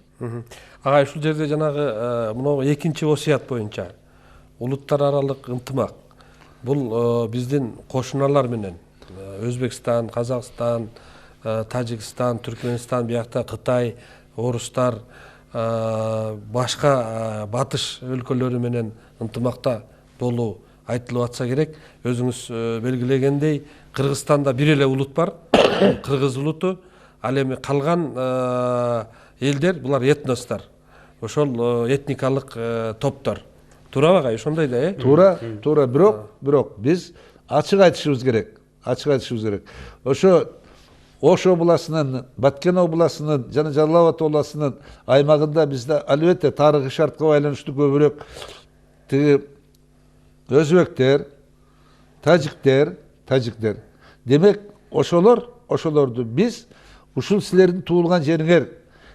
Speaker 2: Агай ушул жерде жанагы мына экинчи осуят боюнча улуттар аралык ынтымак бул биздин кошуналар менен Өзбекстан, Казакстан, Тажикстан, Түркменстан, биякта Кытай, орустар, башка батыш өлкөлөрү менен ынтымакта болуу айтылып атса керек. Өзүңүз белгилегендей, Кыргызстанда бир эле улут бар, кыргыз улуту. Ал эми калган элдер булар этностор. Ошол этникалык топтор. Туурабы агай? Ошондой да,
Speaker 3: Туура, бирок биз ачык айтышыбыз керек. Ош областынын, Баткен областынын жана Жалал Абад областынын аймагында бизде албетте тарыхый шартка байланыштуу көбүрөөк тиги өзбектер, тажиктер. Демек, ошолорду биз ушул силердин туулган жериңер,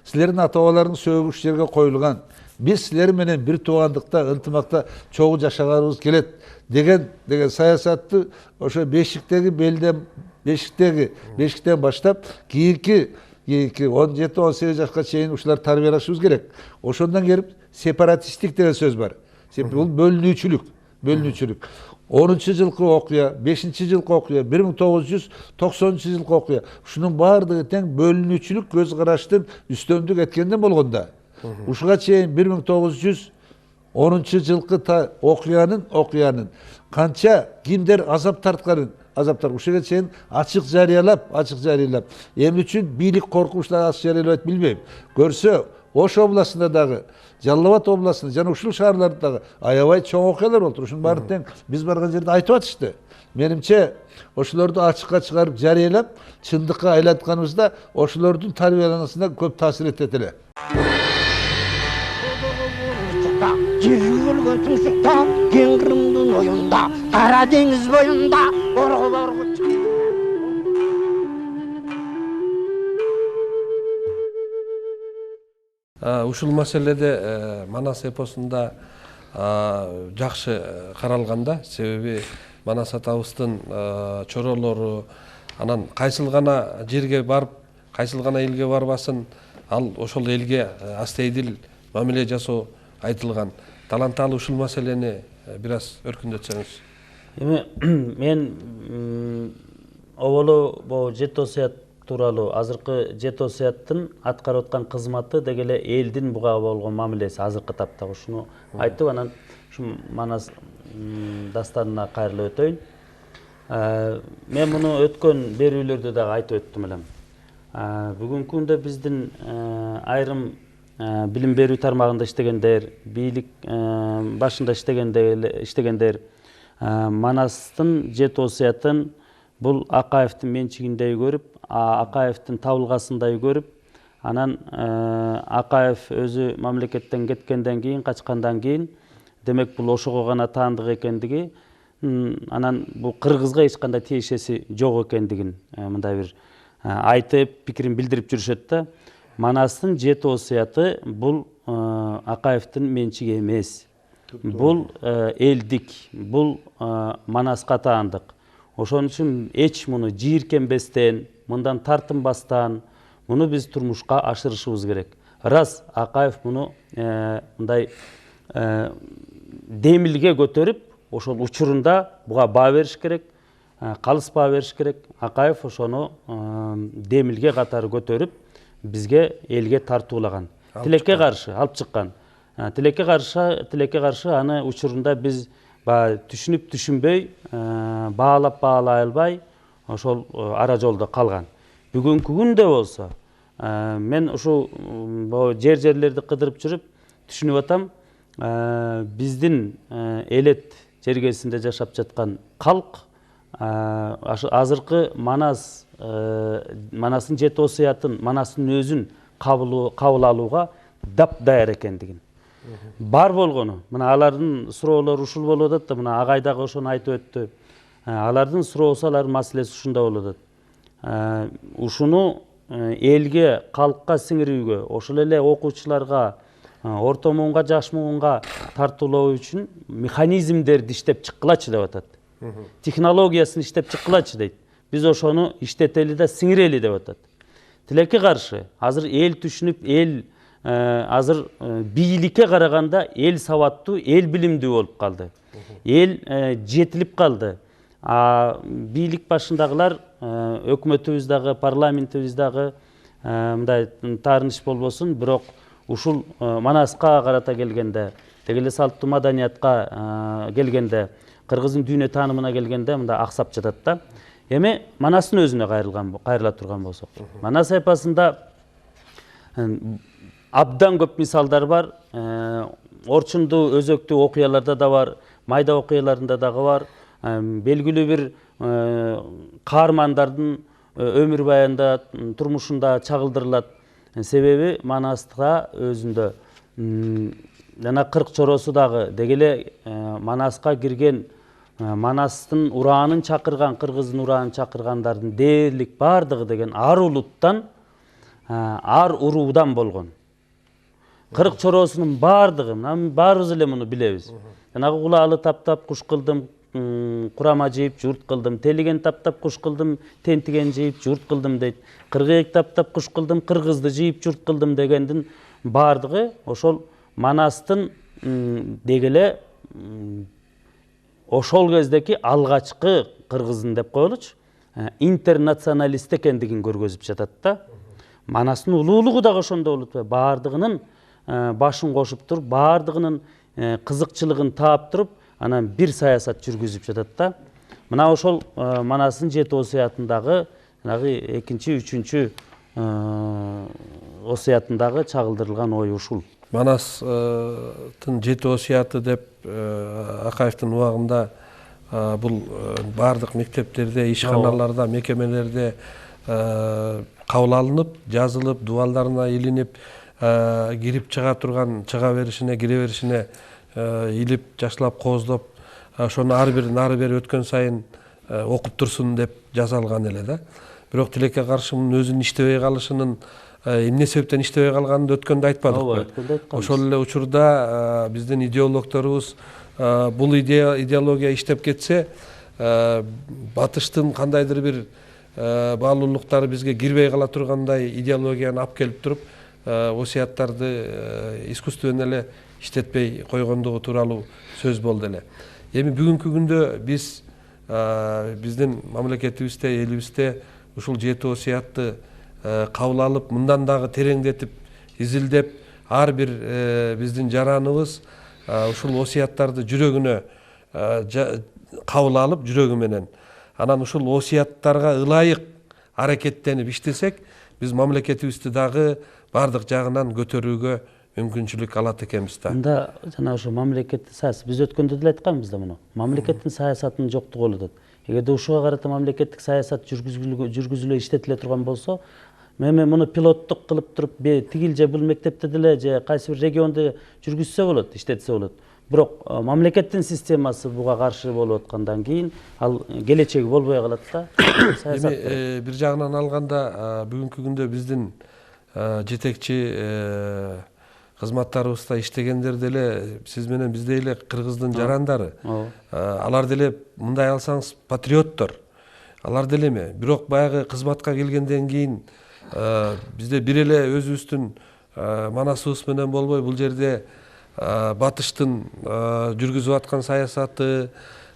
Speaker 3: силердин ата-бабаларыңыз сөгүш жерге коюлган, биз силер менен бир туугандыкта, ынтымакта чогуу жашаганыбыз келет деген саясатты ошо бешиктен баштап кийинки 17-18 жашка чейин ушулар тарбиялашыбыз керек. Ошондон келип сепаратисттик деген сөз бар. Бул бөлүнүүчүлүк. 10-жылкы окуя, 5-жылкы окуя, 1990-жылкы окуя. Ушунун баардыгы тең бөлүнүүчүлүк көз караштын үстөмдүк эткенден болгондо. Ушуга чейин 1910-жылкы окуянын канча кимдер азап тартканын, ушуга чейин ачык жарыялап, эмне үчүн бийлик коркунучтан ачык жарыялабайт билбейм. Көрсө, Ош областында дагы, Жалал Абад областында жана ушул шаарларда дагы аябай чоң окуялар болду. Ушунун баары тең биз барган жерде айтып атышты. Менимче, ошолорду ачыкка чыгарып жарыялап, чындыкка айлантканыбызда ошолордун тарбиялануусуна көп таасир этет эле.
Speaker 1: Жерге көлгөн тумшукта, кең Кырымдын оюнда, Кара деңиз боюнда, орголорго
Speaker 2: Ушул маселеде Манас эпосунда жакшы каралганда, себеби Манас атабыздын чоролору анан кайсыл гана жерге барып, кайсыл гана элге барбасын, ал ошол элге астейдил мамиле жасоо айтылган. Таланталы ушул маселени бир аз өркүндөтсөңүз.
Speaker 4: Эми мен оболу бул жети осуят тууралуу азыркы жети осуяттын аткарып аткан кызматы деги эле элдин буга болгон мамилеси азыркы тапта ушуну айтып, анан ушу Манас дастанына кайрылып өтөйүн. Мен муну өткөн берүүлөрдө дагы айтып өттүм элем. Бүгүнкү күндө биздин айрым билим берүү тармагында иштегендер, бийлик башында иштегендер Манастын жети осуятын бул Акаевдин менчигиндей көрүп, Акаевдин табылгасындай көрүп, анан Акаев өзү мамлекеттен кеткенден кийин, качкандан кийин, демек бул ошого гана таандык экендиги, анан бул кыргызга эч кандай тиешеси жок экендигин мындай бир айтып, пикирин билдирип жүрүшөт да. Манастын жети осуяты бул Акаевдин менчиги эмес. Бул элдик, бул Манаска таандык. Ошон үчүн эч муну жийиркенбестен, мындан тартынбастан, муну биз турмушка ашырышыбыз керек. Раз Акаев муну мындай демилге көтөрүп, ошол учурунда буга баа бериш керек, калыспай бериш керек. Акаев ошону демилге катары көтөрүп, бизге элге тартуулаган. Тилекке каршы алып чыккан. Тилекке каршы аны учурунда биз түшүнүп түшүнбөй, баалап баалай албай, ошол ара жолдо калган. Бүгүнкү күндө болсо, мен ушул жерлерди кыдырып жүрүп түшүнүп атам, биздин элет жергесинде жашап жаткан калк азыркы Манастын жети осуятын, Манастын өзүн кабыл алууга даяр экендигин. Бар болгону, мына алардын суроолору ушул болуп атат да, мына агай дагы ошону айтып өттү. Алардын суроосу, алардын маселеси ушунда болуп атат. Ушуну элге, калкка сиңирүүгө, ошол эле окуучуларга, орто муунга, жаш муунга тартуулоо үчүн механизмдерди иштеп чыккылачы деп атат. Технологиясын иштеп чыккылачы дейт. Биз ошону иштетели да сиңирели деп атат. тилекке каршы азыр эл түшүнүп, эл азыр бийликке караганда эл сабаттуу, эл билимдүү болуп калды. Эл жетилип калды. Бийлик башындагылар, өкмөтүбүз дагы, парламентибиз дагы мындай таарыныш болбосун, бирок ушул Манаска карата келгенде, тегеле салттуу маданиятка келгенде, кыргыздын дүйнө таанымына келгенде мындай аксап жатат да. Эми Манастын өзүнө кайрыла турган болсок, Манас эпосунда абдан көп мисалдар бар. Орчундуу өзөктүү окуяларда да бар, майда окуяларында дагы бар. Белгилүү бир каармандардын өмүр баянында, турмушунда чагылдырылат. Себеби Манаста өзүндө жана кырк чоросу дагы дегеле Манаска кирген, Манастын ураанын чакырган, кыргыздын ураанын чакыргандардын дээрлик бардыгы деген ар улуттан, ар уруудан болгон. Кырк чоросунун бардыгы, баарыбыз эле муну билебиз. Жанагы кулаалы таптап куш кылдым, курама жейип журт кылдым, телиген таптап куш кылдым, тентиген жейип журт кылдым дейт. Кыргыйык таптап куш кылдым, кыргызды жейип журт кылдым дегендин бардыгы ошол Манастын дегеле ошол кездеки алгачкы кыргыздын деп коелучу, интернационалист экендигин көргөзүп жатат да. Манастын улуулугу дагы ошондо болуп, бардыгынын башын кошуп туруп, бардыгынын кызыкчылыгын таап туруп, анан бир саясат жүргүзүп жатат да. Мына ошол Манастын 7 осуятындагы, экинчи, үчүнчү осуятындагы чагылдырылган ой ушул.
Speaker 2: Манастын 7 осуяты деп Акаевдин убагында бул бардык мектептерде, ишканаларда, мекемелерде кабыл алынып, жазылып, дубалдарына илинип, кирип чыга турган, чыга беришине, кире беришине илип, жакшылап кооздоп, ошону ар бир нары бери өткөн сайын окуп турсун деп жасалган эле да. Бирок тилекке каршы мунун өзүнүн иштебей калышынын эмне себептен иштебей калганын өткөндө айтпадыкпы? Ошол эле учурда биздин идеологторубуз бул идеология иштеп кетсе, батыштын кандайдыр бир баалуулуктары бизге кирбей кала тургандай идеологияны алып келип туруп, осуяттарды искусственно эле иштетпей койгондугу тууралуу сөз болду эле. Эми бүгүнкү күндө биз биздин мамлекетибизде, элибизде ушул 7 осуятты кабыл алып, мындан дагы тереңдетип, изилдеп, ар бир биздин жараныбыз ушул осуяттарды жүрөгүнө кабыл алып, жүрөгү менен, анан ушул осуяттарга ылайык аракеттенип иштесек, биз мамлекетибизди дагы бардык жагынан көтөрүүгө мүмкүнчүлүк алат экенбиз да.
Speaker 4: Анда жана ошо мамлекеттик саясат, биз өткөндө деле айтканбыз да муну. Мамлекеттин саясатынын жоктугу болуп атат. Эгерде ушуга карата мамлекеттик саясат жүргүзүлө иштетиле турган болсо, эми муну пилоттук кылып туруп, тигил же бул мектепте деле же кайсы бир региондо жүргүзсө болот, иштетсе болот. Бирок мамлекеттин системасы буга каршы болуп аткандан кийин ал келечеги болбой калат да.
Speaker 2: Эми бир жагынан алганда бүгүнкү күндө биздин жетекчи кызматтарыбызда иштегендер деле сиз менен биздей эле кыргыздын жарандары. Алар деле мындай алсаңыз патриоттор. Алар деле эме, бирок баягы кызматка келгенден кийин бизде бир эле өзүбүздүн Манасыбыз менен болбой, бул жерде батыштын жүргүзүп аткан саясаты,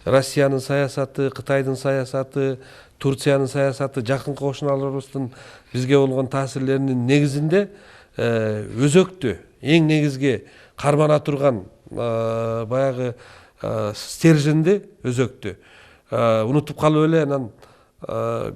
Speaker 2: Россиянын саясаты, Кытайдын саясаты, Турциянын саясаты, жакын кошуналарыбыздын бизге болгон таасирлеринин негизинде өзөктү, эң негизги кармана турган баягы стерженди өзөктү унутуп калып эле, анан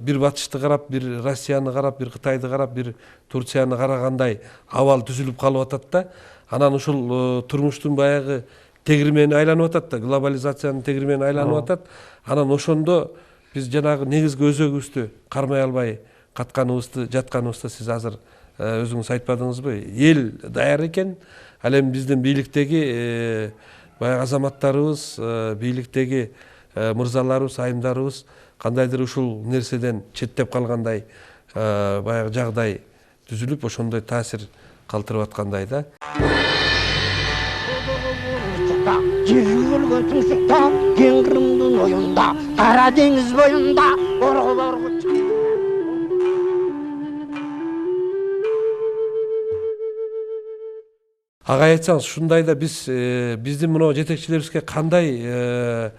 Speaker 2: бир батышты карап, бир Россияны карап, бир Кытайды карап, бир Турцияны карагандай абал түзүлүп калып атат да. Анан ушул турмуштун баягы тегирмени айланып атат да, глобализациянын тегирмени айланып атат. Анан ошондо биз жанагы негизги өзөгүбүздү кармай албай жатканыбызды сиз азыр өзүңүз айтпадыңызбы? Эл даяр экен, ал эми биздин бийликтеги баягы азаматтарыбыз, бийликтеги мырзаларыбыз, айымдарыбыз кандайдыр ушул нерседен четтеп калгандай баягы жагдай түзүлүп, ошондой таасир калтырып аткандай да.
Speaker 1: Жерге өлгөн тумшукта, кең Кырымдын оюнда, Кара деңиз боюнда,
Speaker 2: ага айтсаңыз ушундай да биздин мына жетекчилерибизге кандай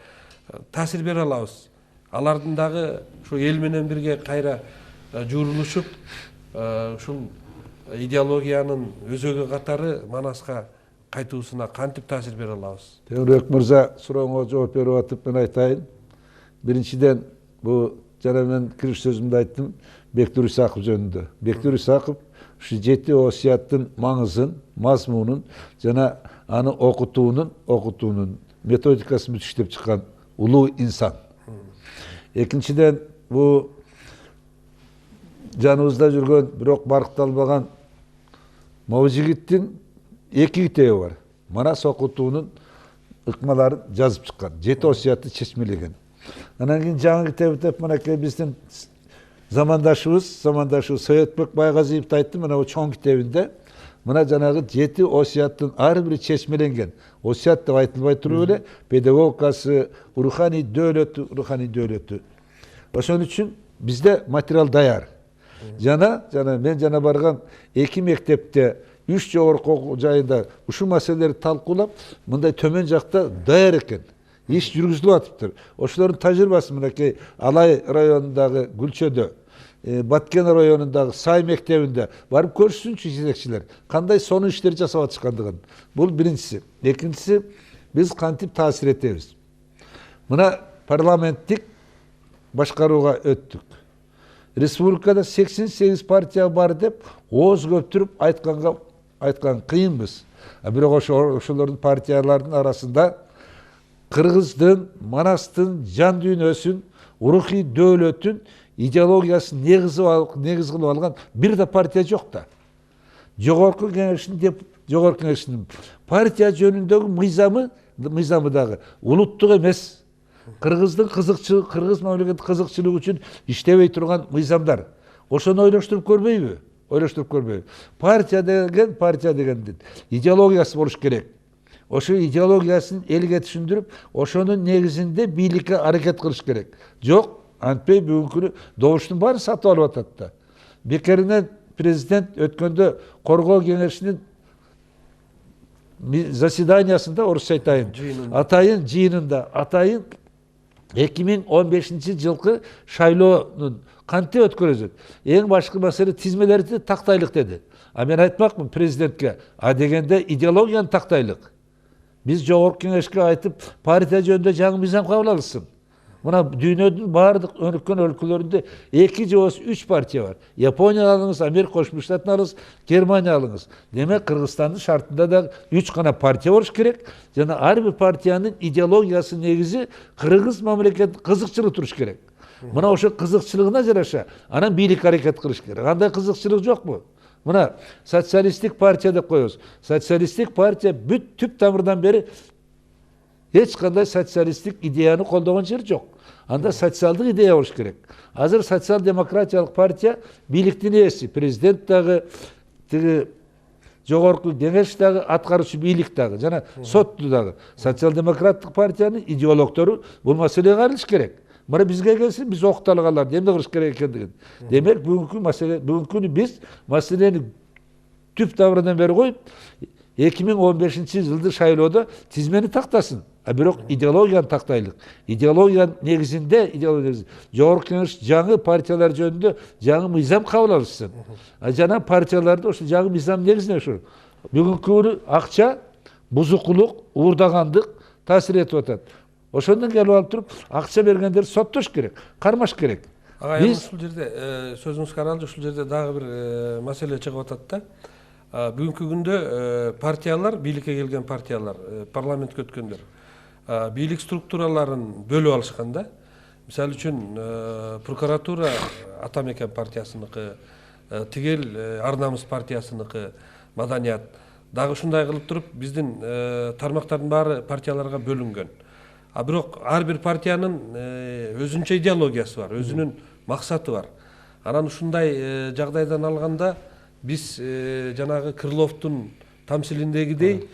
Speaker 2: таасир бере алабыз? Алардын дагы ушу эл менен бирге кайра жуурулушуп ушул идеологиянын өзөгү катары Манаска кайтуусуна кантип таасир бере алабыз?
Speaker 3: Темирбек мырза сурооңо жооп берип атып мен айтайын. Биринчиден бу жана мен кириш сөзүмдө айттым Бектур Исаков жөнүндө. Бектур Исаков ушу 7 осуяттын маңызын, мазмунун жана аны окутуунун методикасын бүтүштөп чыккан улуу инсан. Экинчиден бу жаныбызда жүргөн бирок баркталбаган Мавжигиттин 2 китеби бар. Манас окутуунун ыкмаларын жазып чыккан. 7 осуятты чечмелеген. Анан кийин жаңы китеби деп мынакей биздин замандашыбыз Советбек Байгазиевди айтты, мына чоң китебинде мына жанагы 7 осуяттын ар бири чечмеленген. Осуят деп айтылбай туруп эле педагогикасы, руханий дөөлөтү. Ошон үчүн бизде материал даяр. Мен жана барган 2 мектепте 3 жогорку окуу жайында ушул маселелерди талкуулап, мындай төмөн жакта даяр экен. Иш жүргүзүлүп атыптыр. Ошолордун тажрыйбасы мынакей Алай районундагы Гүлчөдө, Баткен районундагы Сай мектебинде барып көрсүнчү жетекчилер кандай сонун иштер жасап атышкандыгын. Бул биринчиси. Экинчиси, биз кантип таасир этебиз? Мына парламенттик башкарууга өттүк. Республикада 88 партия бар деп ооз көптүрүп айткан кыйынбыз. Бирок ошолордун партиялардын арасында Кыргыздын, Манастын жан дүйнөсүн, рухий дөөлөтүн идеологиясын негиз кылып алган бир да партия жок да. Жогорку кеңештин партия жөнүндөгү мыйзамы дагы улуттук эмес. Кыргыздын кыргыз мамлекети кызыкчылыгы үчүн иштебей турган мыйзамдар. Ошону ойлоштуруп көрбөйбү? Партия дегендин идеологиясы болуш керек. Ошо идеологиясын элге түшүндүрүп, ошонун негизинде бийликке аракет кылыш керек. Жок, антпей бүгүнкү күнү добуштун баарын сатып алып атат да. Бекеринен президент өткөндө коргоо кеңешинин заседаниясында, орусча айтайын, жыйынында 2015 жылкы шайлоонун кантип өткөрүлөт? Эң башкы маселе тизмелерди тактайлык деди. Мен айтмакмын президентке, дегенде идеологияны тактайлык. Биз жогорку кеңешке айтып, партия жөнүндө жаңы мыйзам кабыл алынсын. Мына дүйнөнүн баардык өнүккөн өлкөлөрүндө 2 же 3 партия бар. Япония алыңыз, Америка Кошмо Штатын алыңыз, Германия алыңыз. Демек Кыргызстандын шартында да 3 гана партия болуш керек. Жана ар бир партиянын идеологиясы негизи кыргыз мамлекети кызыкчылык туруш керек. Мына ошо кызыкчылыгына жараша анан бийлик аракет кылыш керек. Андай кызыкчылык жокпу? Мына социалисттик партия деп коебуз. Социалисттик партия бүт түп тамырдан бери эч кандай социалисттик идеяны колдогон жер жок. Анда социалдык идея болуш керек. Азыр социал-демократиялык партия бийликтин ээси, президент дагы, жогорку кеңеш дагы, аткаруучу бийлик дагы, жана сотту дагы. Социал-демократтык партиянын идеологдору бул маселеге кайрылыш керек. Мына бизге келсе, биз окута алганларды эмне кылыш керек экендигин. Демек бүгүнкү күнү биз маселени түп тамырынан бери коюп, 2015 жылды шайлоодо тизмени тактасын. Бирок идеологияны тактайлык. Идеологиянын негизинде, жогорку кеңеш жаңы партиялар жөнүндө жаңы мыйзам кабыл алышсын. Жана партияларды ошо жаңы мыйзам негизинде ошо. Бүгүнкү күнү акча, бузукулук, уурдагандык таасир этип атат. Ошондон келип алып туруп, акча бергендер соттош керек, кармаш керек.
Speaker 2: Биз ушул жерде сөзүңүзгө аралды, ушул жерде дагы бир маселе чыгып атат да. Бүгүнкү күндө партиялар, бийликке келген партиялар, парламентке өткөндөр, бийлик структураларын бөлүп алышкан да. Мисалы үчүн прокуратура Атамекен партиясыныкы, тигел Ар намыс партиясыныкы, Маданият дагы ушундай кылып туруп биздин тармактардын баары партияларга бөлүнгөн. Бирок ар бир партиянын өзүнчө идеологиясы бар, өзүнүн максаты бар. Анан ушундай жагдайдан алганда биз жанагы Крыловдун тамсилиндегидей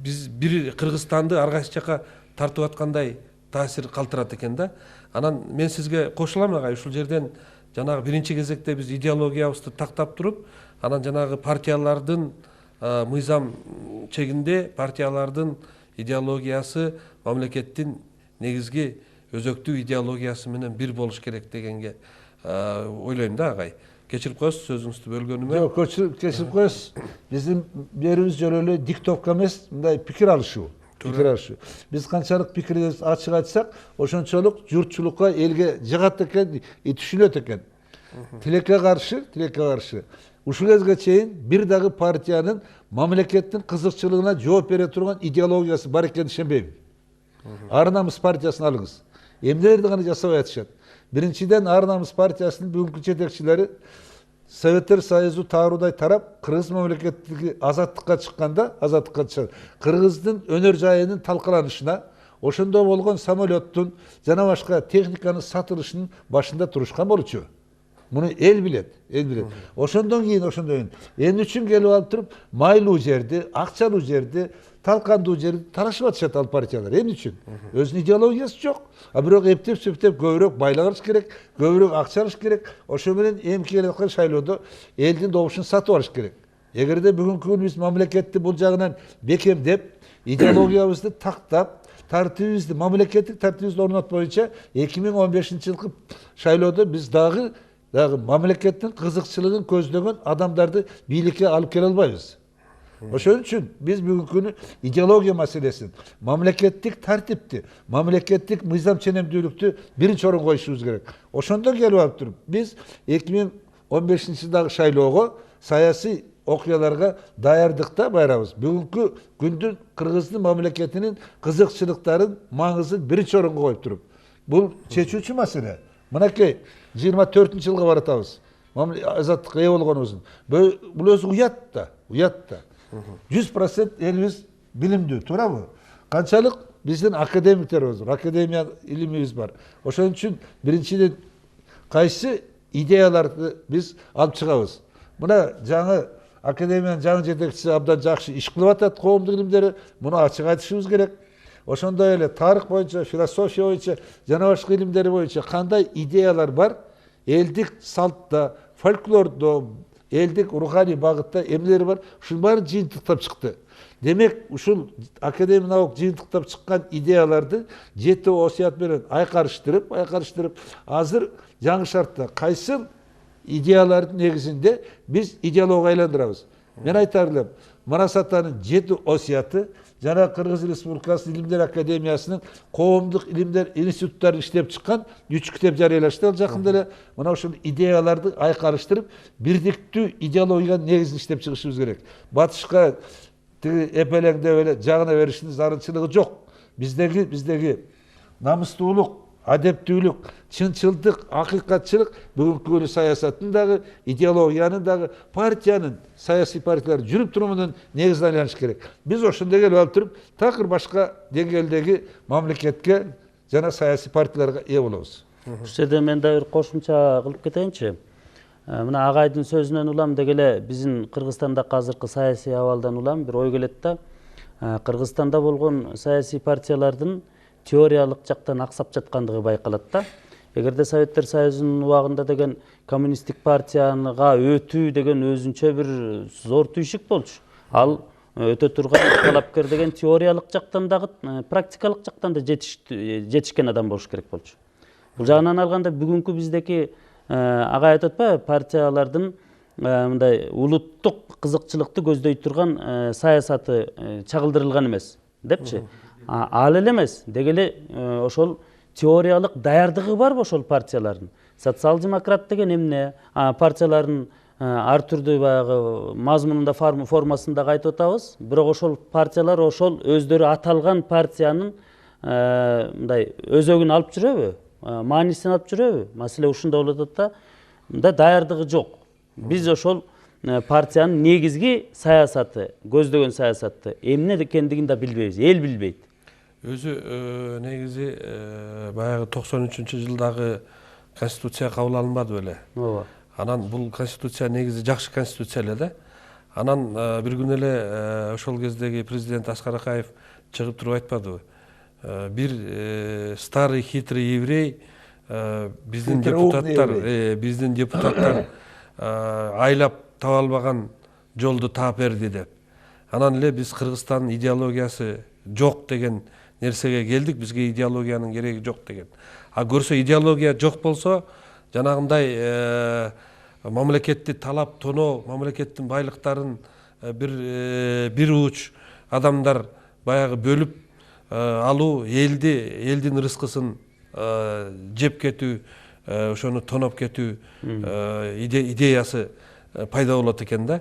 Speaker 2: биз бир Кыргызстанды ар кайсы жака тартып аткандай таасир калтырат экен да. Анан мен сизге кошулам агай, ушул жерден жанагы биринчи кезекте биз идеологиябызды тактап туруп, анан жанагы партиялардын мыйзам чегинде партиялардын идеологиясы мамлекеттин негизги өзөктүү идеологиясы менен бир болуш керек дегенге ойлойм да агай. Кечирип коесуз сөзүңүздү бөлгөнүмө.
Speaker 3: Жок, кечирип коесуз. Биздин берүүбүз жөн эле диктовка эмес, мындай пикир алышуу. Биз канчалык пикирибизди ачык айтсак, ошончолук журтчулукка, элге жыгат экен, түшүнөт экен. Тилекке каршы. Ушул кезге чейин бир дагы партиянын мамлекеттин кызыкчылыгына жооп бере турган идеологиясы бар экенин ишенбейм. Ар намыс партиясын алыңыз. Эмнелерди гана жасабай атышат. Биринчиден, Ар намыс партиясынын бүгүнкү жетекчилери Советтер Союзу тааруудай тарап, Кыргыз мамлекеттиги азаттыкка чыкканда, Кыргыздын өнөр жайынын талкаланышына, ошондо болгон самолеттун жана башка техниканын сатылышынын башында турушкан болчу. Муну эл билет. Ошондон кийин эмне үчүн келип алып туруп, майлуу жерди, акчалуу жерди, талкандуу жерди тарашып атышат ал партиялар. Эмне үчүн? Өзүнүн идеологиясы жок. А бирок эптеп көбүрөөк байланыш керек, көбүрөөк акча алыш керек. Ошо менен эмки келе аткан шайлоодо элдин добушун сатып алыш керек. Эгерде бүгүнкү күнү биз мамлекетти бул жагынан бекемдеп, идеологиябызды тактап, тартибибизди, мамлекеттик тартибибизди орнотуу боюнча 2015-жылкы шайлоодо биз дагы мамлекеттин кызыкчылыгын көздөгөн адамдарды бийликке алып келе албайбыз. Ошон үчүн биз бүгүнкү күнү идеология маселесин, мамлекеттик тартипти, мамлекеттик мыйзам ченемдүүлүктү биринчи орунга коюшубуз керек. Ошондон келип алып туруп, биз 2015-жылдагы шайлоого, саясий окуяларга даярдыкта байрабыз. Бүгүнкү күндүн Кыргыздын мамлекетинин кызыкчылыктарын, маңызын биринчи орунга коюп туруп, бул чечүүчү маселе. Мынакей 24-жылга баратабыз. Азаттыкка ээ болгонубуздун. Бул өзү уят да. 100% элибиз билимдүү, туурабы? Канчалык биздин академиктерибиз бар, академия илимибиз бар. Ошон үчүн биринчиден кайсы идеяларды биз алып чыгабыз. Мына жаңы академиянын жаңы жетекчиси абдан жакшы иш кылып атат, коомдук илимдери. Муну ачык айтышыбыз керек. Ошондой эле тарых боюнча, философия боюнча, жана башка илимдери боюнча кандай идеялар бар? Элдик салтта, фольклордо, элдик руханий багытта эмнелер бар? Ушунун баарын жыйынтыктап чыкты. Демек, ушул академия наук жыйынтыктап чыккан идеяларды 7 осуят менен айкарыштырып, азыр жаңы шартта кайсы идеялардын негизинде биз идеология айландырабыз. Мен айтар элем, Манас атанын 7 осуяты жана Кыргыз Республикасынын Илимдер Академиясынын коомдук илимдер институттарын иштеп чыккан 3 китеп жарыялашты ал жакында эле. Мына ушул идеяларды айкарыштырып, бирдиктүү идеологиянын негизин иштеп чыгышыбыз керек. Батышка тиги эпелеңдеп эле жагына бериштин зарынчылыгы жок. Биздеги намыстуулук, адептүүлүк, чынчылдык, акыйкатчылык бүгүнкү күнү саясаттын дагы, идеологиянын дагы, партиянын, саясий партиялар жүрүп турумунун негизине айланыш керек. Биз ошондой келип алып туруп, такыр башка деңгээлдеги мамлекетке жана саясий партияларга ээ болобуз.
Speaker 4: Ушул жерде мен да бир кошумча кылып кетейинчи. Мына агайдын сөзүнөн улам деги эле биздин Кыргызстанда азыркы саясий абалдан улам бир ой келет да. Кыргызстанда болгон саясий партиялардын теориялык жактан аксап жаткандыгы байкалат да. Эгерде Советтер Союзунун убагында деген коммунисттик партияга өтүү деген өзүнчө бир зор түйшүк болчу. Ал өтө турган талапкер деген теориялык жактан дагы практикалык жактан да жетишкен адам болуш керек болчу. Бул жагынан алганда бүгүнкү биздеки агай айтып атпайбы, партиялардын мындай улуттук кызыкчылыкты көздөй турган саясаты чагылдырылган эмес депчи. Ал эле эмес, деги эле ошол теориялык даярдыгы барбы ошол партиялардын? Социал-демократ деген эмне? Партиялардын ар түрдүү баягы мазмунунда, формасында айтып атабыз. Бирок ошол партиялар ошол өздөрү аталган партиянын мындай өзөгүн алып жүрөбү? Маанисин алып жүрөбү? Маселе ушунда болуп атат да. Мында даярдыгы жок. Биз ошол партиянын негизги саясаты, көздөгөн саясаты эмне экендигин да билбейбиз, эл билбейт.
Speaker 2: Өзү негизи баягы 93-жылдагы конституция кабыл алынбады беле.
Speaker 4: Ооба.
Speaker 2: Анан бул конституция негизи жакшы конституция эле да. Анан бир күн эле ошол кездеги президент Аскар Акаев чыгып туруп айтпадыбы? Бир старый хитрый еврей биздин депутаттар айлап таба албаган жолду таап берди деп. Анан эле биз Кыргызстандын идеологиясы жок деген нерсеге келдик. Бизге идеологиянын кереги жок деген. А көрсө идеология жок болсо, жанагындай мамлекетти талап тоноо, мамлекеттин байлыктарын бир уч адамдар баягы бөлүп алуу, элдин рызкысын жеп кетүү, ошону тоноп кетүү идеясы пайда болот экен да.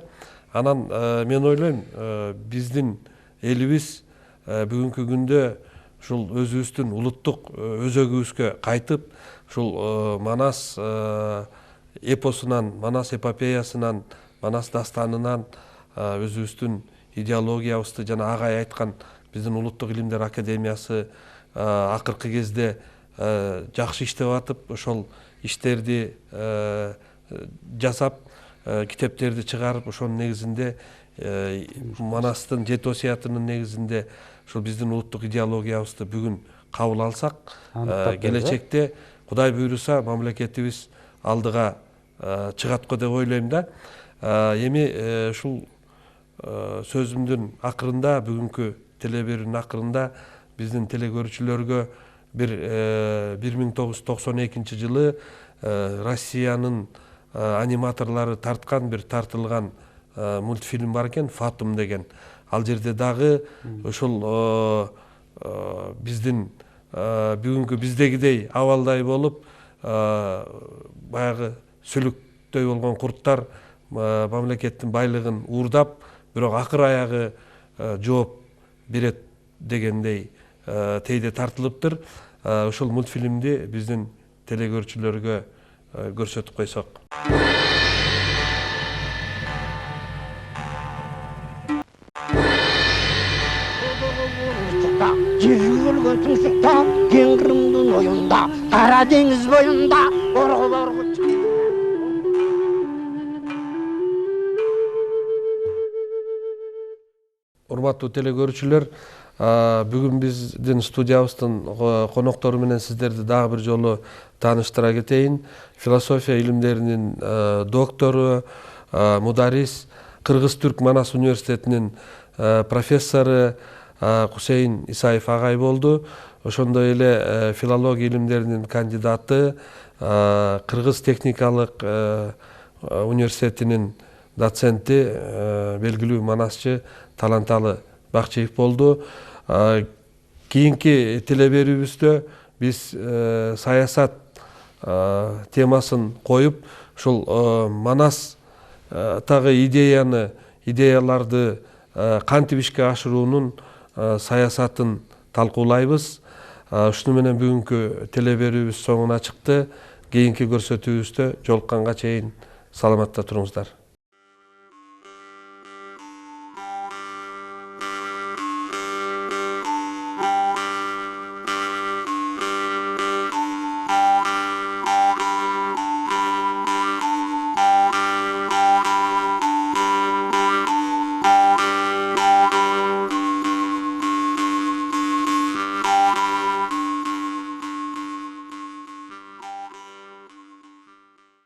Speaker 2: Анан мен ойлойм, биздин элибиз бүгүнкү күндө ушул өзүбүздүн улуттук өзөгүбүзгө кайтып, ушул Манас эпосунан, Манас эпопеясынан, Манас дастанынан өзүбүздүн идеологиябызды жана агай айткан биздин Улуттук илимдер академиясы акыркы кезде жакшы иштеп атып, ошол иштерди жасап, китептерди чыгарып, ошонун негизинде Манастын 7 осуятынын негизинде ушул биздин улуттук идеологиябызды бүгүн кабыл алсак, келечекте Кудай буйруса мамлекетибиз алдыга чыгат го деп ойлойм да. Эми ушул сөзүмдүн акырында, бүгүнкү телеберүүнүн акырында биздин телекөрүүчүлөргө бир 1992 жылы Россиянын аниматорлору тарткан бир тартылган мультфильм бар экен, Фатум деген. Ал жерде дагы ошол биздин бүгүнкү биздегидей абалдай болуп, баягы сүлүктөй болгон курттар мамлекеттин байлыгын уурдап, бирок акыр аягы жооп берет дегендей тейде тартылыптыр. Ушул мультфильмди биздин телекөрүүчүлөргө көрсөтүп койсок.
Speaker 1: Жер өлгөн тумшукта, кең Кырымдын оюнда, Кара деңиз боюнда, оргулорго
Speaker 2: Урматтуу телекөрүүчүлөр, бүгүн биздин студиябыздын коноктору менен сиздерди дагы бир жолу тааныштыра кетейин. Философия илимдеринин доктору, мударис, Кыргыз-Түрк Манас университетинин профессору Кусейин Исаев агай болду. Ошондой эле филология илимдеринин кандидаты, Кыргыз техникалык университетинин доценти, белгилүү манасчы Таланталы Бакчиев болду. Кийинки телеберүүбүздө биз саясат темасын коюп, ушул Манастагы идеяларды кантип ишке ашыруунун саясатын талкуулайбыз. Ушуну менен бүгүнкү телеберүүбүз соңуна чыкты. Кийинки көрсөтүүбүздө жолукканга чейин саламатта туруңуздар.